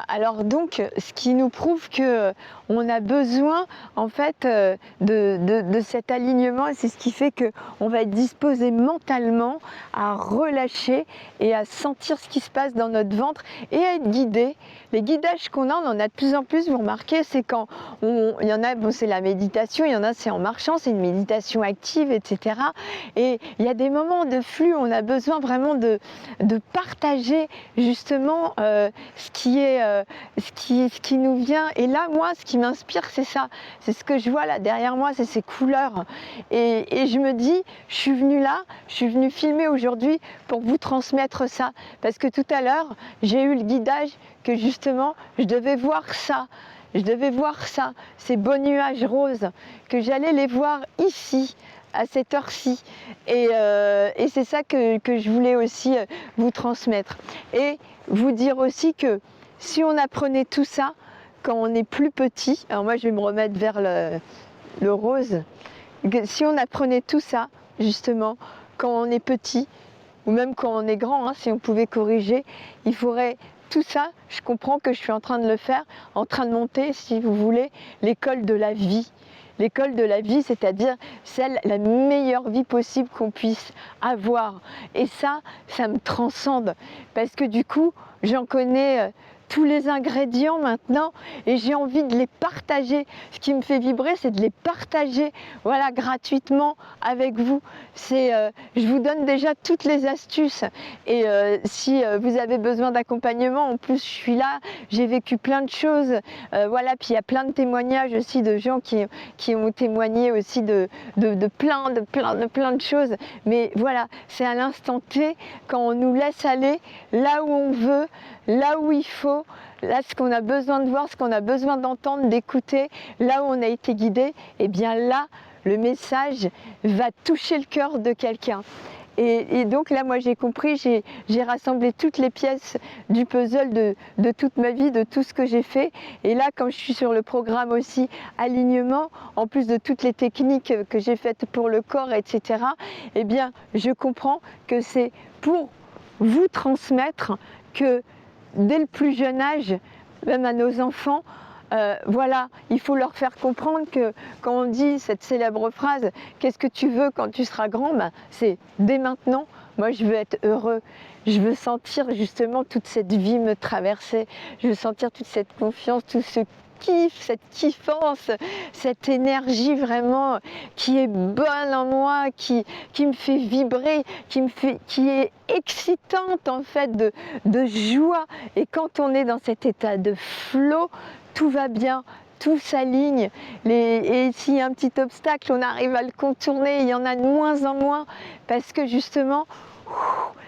alors donc, ce qui nous prouve que on a besoin en fait de cet alignement, et c'est ce qui fait qu'on va être disposé mentalement à relâcher et à sentir ce qui se passe dans notre ventre et à être guidé. Les guidages qu'on a, on en a de plus en plus, vous remarquez, c'est quand il y en a, bon, c'est la méditation, il y en a c'est en marchant, c'est une méditation active, etc. Et il y a des moments de flux où on a besoin vraiment de partager justement ce qui nous vient. Et là, moi, ce qui m'inspire, c'est ça. C'est ce que je vois là derrière moi, c'est ces couleurs. Et je me dis, je suis venue filmer aujourd'hui pour vous transmettre ça. Parce que tout à l'heure, j'ai eu le guidage que justement, je devais voir ça. Je devais voir ça, ces beaux nuages roses, que j'allais les voir ici, à cette heure-ci. Et c'est ça que je voulais aussi vous transmettre. Et vous dire aussi que si on apprenait tout ça quand on est plus petit, alors moi je vais me remettre vers le rose, que si on apprenait tout ça justement quand on est petit, ou même quand on est grand, hein, si on pouvait corriger, il faudrait tout ça. Je comprends que je suis en train de le faire, en train de monter, si vous voulez, l'école de la vie. L'école de la vie, c'est-à-dire la meilleure vie possible qu'on puisse avoir. Et ça me transcende. Parce que du coup, j'en connais tous les ingrédients maintenant et j'ai envie de les partager. Ce qui me fait vibrer, c'est de les partager, voilà, gratuitement avec vous. Je vous donne déjà toutes les astuces et si vous avez besoin d'accompagnement, en plus je suis là, j'ai vécu plein de choses, voilà, puis il y a plein de témoignages aussi de gens qui ont témoigné aussi de plein de choses. Mais voilà, c'est à l'instant T, quand on nous laisse aller là où on veut, là où il faut, là ce qu'on a besoin de voir, ce qu'on a besoin d'entendre, d'écouter, là où on a été guidé, et bien là, le message va toucher le cœur de quelqu'un. Et donc là, moi j'ai compris, j'ai rassemblé toutes les pièces du puzzle de toute ma vie, de tout ce que j'ai fait. Et là, quand je suis sur le programme aussi alignement, en plus de toutes les techniques que j'ai faites pour le corps, etc., eh bien, je comprends que c'est pour vous transmettre que dès le plus jeune âge, même à nos enfants, voilà, il faut leur faire comprendre que quand on dit cette célèbre phrase « Qu'est-ce que tu veux quand tu seras grand ?» c'est dès maintenant, moi je veux être heureux, je veux sentir justement toute cette vie me traverser, je veux sentir toute cette confiance, tout ce kiff, cette kiffance, cette énergie vraiment qui est bonne en moi, qui me fait vibrer, qui est excitante en fait, de joie. Et quand on est dans cet état de flow, tout va bien, tout s'aligne. Et s'il y a un petit obstacle, on arrive à le contourner, il y en a de moins en moins, parce que justement,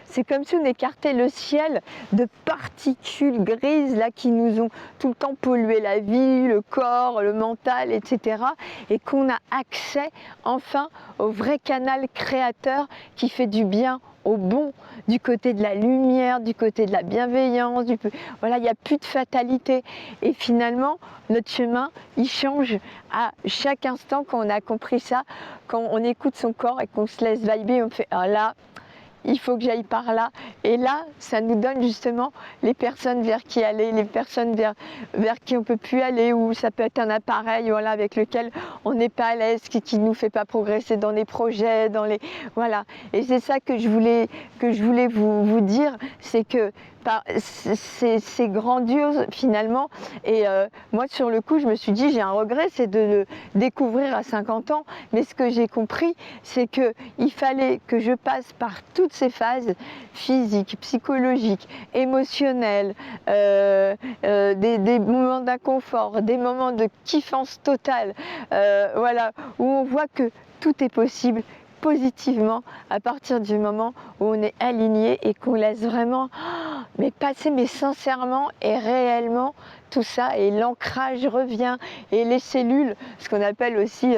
c'est comme si on écartait le ciel de particules grises là, qui nous ont tout le temps pollué la vie, le corps, le mental, etc. Et qu'on a accès enfin au vrai canal créateur qui fait du bien au bon, du côté de la lumière, du côté de la bienveillance, voilà, il n'y a plus de fatalité. Et finalement, notre chemin, il change à chaque instant quand on a compris ça, quand on écoute son corps et qu'on se laisse vibrer, on fait « Ah là, il faut que j'aille par là ». Et là, ça nous donne justement les personnes vers qui aller, les personnes vers qui on ne peut plus aller, ou ça peut être un appareil, voilà, avec lequel on n'est pas à l'aise, qui ne nous fait pas progresser dans les projets, voilà. Et c'est ça que je voulais vous dire, c'est que c'est grandiose finalement. Et moi sur le coup je me suis dit, j'ai un regret, c'est de le découvrir à 50 ans, mais ce que j'ai compris, c'est qu'il fallait que je passe par toutes ces phases physiques, psychologiques, émotionnelles, des moments d'inconfort, des moments de kiffance totale, voilà, où on voit que tout est possible positivement à partir du moment où on est aligné et qu'on laisse vraiment mais passer, mais sincèrement et réellement, tout ça et l'ancrage revient et les cellules, ce qu'on appelle aussi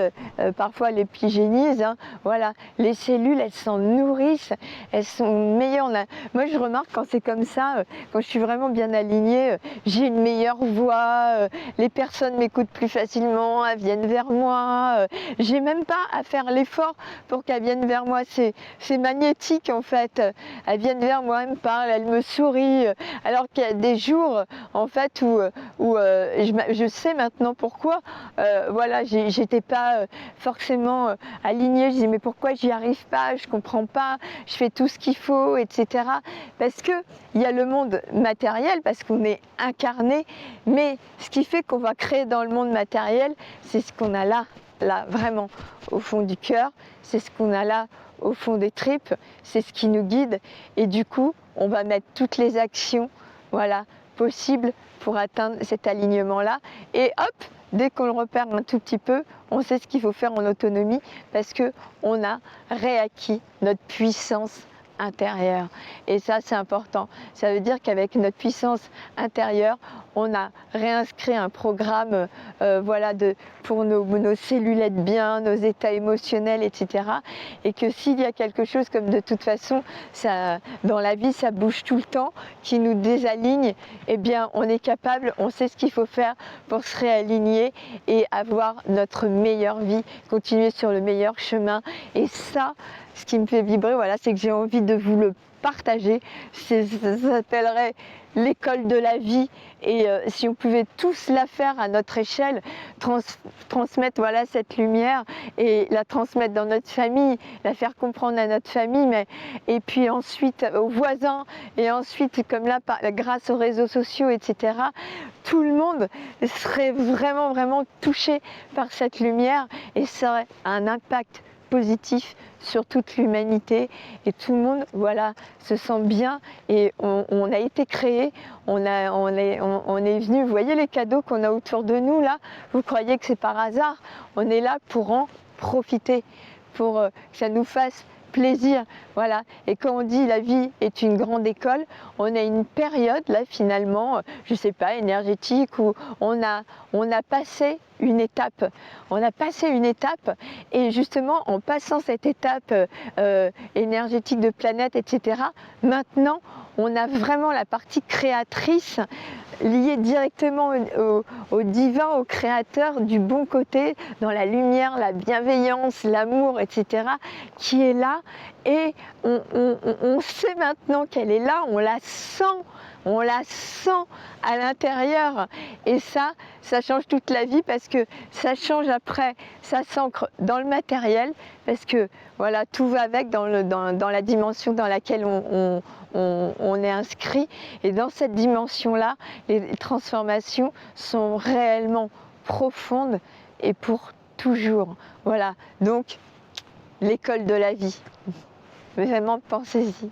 parfois l'épigénise, hein, voilà, les cellules elles s'en nourrissent, elles sont meilleures. Moi je remarque quand c'est comme ça, quand je suis vraiment bien alignée, j'ai une meilleure voix, les personnes m'écoutent plus facilement, elles viennent vers moi, j'ai même pas à faire l'effort pour qu'elles viennent vers moi, c'est magnétique en fait, elles viennent vers moi, elles me parlent, elles me sourient, alors qu'il y a des jours en fait où je sais maintenant pourquoi, voilà, j'étais pas forcément alignée, je dis mais pourquoi j'y arrive pas, je comprends pas, je fais tout ce qu'il faut, etc. Parce que il y a le monde matériel, parce qu'on est incarné, mais ce qui fait qu'on va créer dans le monde matériel, c'est ce qu'on a là vraiment au fond du cœur, c'est ce qu'on a là au fond des tripes, c'est ce qui nous guide et du coup on va mettre toutes les actions, voilà, possibles pour atteindre cet alignement-là et hop, dès qu'on le repère un tout petit peu, on sait ce qu'il faut faire en autonomie parce qu'on a réacquis notre puissance intérieure. Et ça, c'est important. Ça veut dire qu'avec notre puissance intérieure, on a réinscrit un programme voilà, pour nos cellules être bien, nos états émotionnels, etc. Et que s'il y a quelque chose comme de toute façon, ça, dans la vie, ça bouge tout le temps, qui nous désaligne, eh bien, on est capable, on sait ce qu'il faut faire pour se réaligner et avoir notre meilleure vie, continuer sur le meilleur chemin. Et ça, ce qui me fait vibrer, voilà, c'est que j'ai envie de vous le partager. Ça s'appellerait l'école de la vie et si on pouvait tous la faire à notre échelle, transmettre voilà, cette lumière et la transmettre dans notre famille, la faire comprendre à notre famille, et puis ensuite aux voisins et ensuite comme là grâce aux réseaux sociaux, etc. Tout le monde serait vraiment touché par cette lumière et ça aurait un impact positif sur toute l'humanité et tout le monde voilà, se sent bien et on a été créé, on est venu, vous voyez les cadeaux qu'on a autour de nous là, vous croyez que c'est par hasard, on est là pour en profiter, pour que ça nous fasse plaisir, voilà. Et quand on dit la vie est une grande école, on a une période là finalement, je sais pas, énergétique où on a passé une étape. On a passé une étape et justement en passant cette étape énergétique de planète, etc. Maintenant, on a vraiment la partie créatrice liée directement au divin, au créateur, du bon côté, dans la lumière, la bienveillance, l'amour, etc., qui est là et on sait maintenant qu'elle est là, on la sent à l'intérieur et ça change toute la vie parce que ça change après, ça s'ancre dans le matériel parce que voilà, tout va avec dans la dimension dans laquelle on est inscrit et dans cette dimension-là, les transformations sont réellement profondes et pour toujours. Voilà, donc l'école de la vie, vraiment pensez-y.